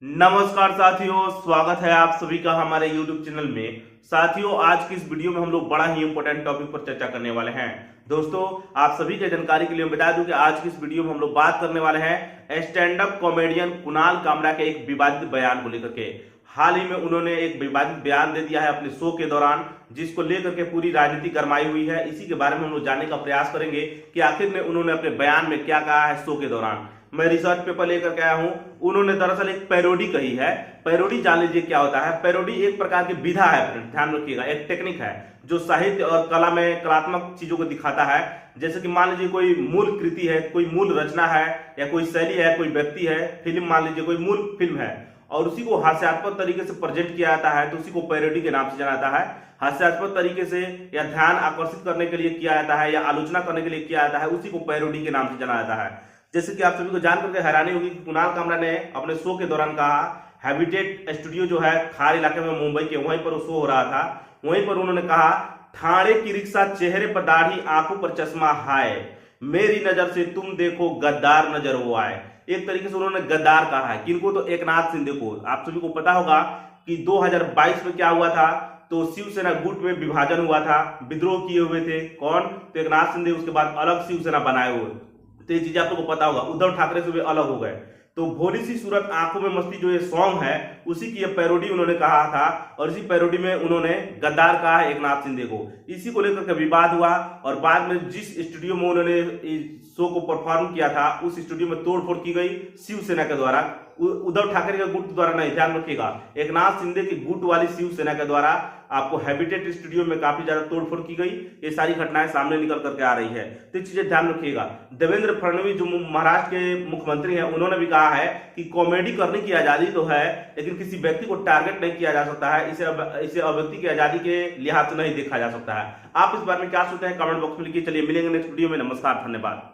नमस्कार साथियों, स्वागत है आप सभी का हमारे YouTube चैनल में। साथियों, आज की इस वीडियो में हम लोग बड़ा ही इंपॉर्टेंट टॉपिक पर चर्चा करने वाले हैं। दोस्तों, आप सभी के जानकारी के लिए बता दूं कि आज की इस वीडियो में हम लोग बात करने वाले हैं stand up comedian Kunal Kamra के एक विवादित बयान को लेकर के। हाल ही में उन्होंने एक विवादित बयान दे दिया है अपने शो के दौरान, जिसको लेकर के पूरी राजनीति गरमाई हुई है। इसी के बारे में हम लोग जानने का प्रयास करेंगे कि आखिर में उन्होंने अपने बयान में क्या कहा है शो के दौरान। मैं रिसर्च पेपर लेकर के आया हूं। उन्होंने दरअसल एक पैरोडी कही है। पैरोडी जान लीजिए क्या होता है। पैरोडी एक प्रकार की विधा है, ध्यान रखिएगा, एक टेक्निक है जो साहित्य और कला में कलात्मक चीजों को दिखाता है। जैसे कि मान लीजिए कोई मूल कृति है, कोई मूल रचना है, या कोई शैली है, कोई व्यक्ति है, फिल्म मान लीजिए कोई मूल फिल्म है और उसी को हास्यास्पद तरीके से प्रेजेंट किया जाता है, तो उसी को पैरोडी के नाम से जाना जाता है। हास्यास्पद तरीके से या ध्यान आकर्षित करने के लिए किया जाता है या आलोचना करने के लिए किया जाता है, उसी को पैरोडी के नाम से जाना जाता है। जैसे कि आप सभी को जान करके हैरानी होगी कि कुणाल कामरा ने अपने शो के दौरान कहा, हैबिटेट स्टूडियो जो है खार इलाके में मुंबई के, वहीं पर वो शो हो रहा था, वहीं पर उन्होंने कहा, ठाणे की रिक्शा, चेहरे पर दाढ़ी, आंखों पर चश्मा, हाय मेरी नजर से तुम देखो गद्दार नजर वो आए। एक तरीके से उन्होंने गद्दार कहा है। किनको? तो एकनाथ शिंदे को। आप सभी को पता होगा कि 2022 में क्या हुआ था, तो शिवसेना गुट में विभाजन हुआ था, विद्रोह किए हुए थे कौन? तो एकनाथ शिंदे, उसके बाद अलग शिवसेना बनाए हुए। तो ये चीज आप लोगों को पता होगा। उद्धव ठाकरे से भी अलग हो गए। तो भोली सी सूरत आंखों में मस्ती जो ये सॉन्ग है, उसी की ये पैरोडी उन्होंने कहा था और इसी पैरोडी में उन्होंने गद्दार कहा है एकनाथ शिंदे को। इसी को लेकर के विवाद हुआ और बाद में जिस स्टूडियो में उन्होंने इस शो को परफॉर्म किया था, उस स्टूडियो में तोड़फोड़ की गई शिवसेना के द्वारा। उद्धव ठाकरे के गुट द्वारा नहीं, ध्यान रखिएगा, एकनाथ शिंदे की गुट वाली शिवसेना के द्वारा आपको हैबिटेट स्टूडियो में काफी ज्यादा तोड़फोड़ की गई। ये सारी घटनाएं सामने निकल करके आ रही है, तो चीजें ध्यान रखिएगा। देवेंद्र फडणवीस जो महाराष्ट्र के मुख्यमंत्री हैं, उन्होंने भी कहा है कि कॉमेडी करने की आजादी तो है, लेकिन किसी व्यक्ति को टारगेट नहीं किया जा सकता है। इसे व्यक्ति की आजादी के लिहाज से नहीं देखा जा सकता है। आप इस बारे में क्या सोचते हैं? कमेंट बॉक्स में लिखिए। चलिए मिलेंगे नेक्स्ट वीडियो में। नमस्कार, धन्यवाद।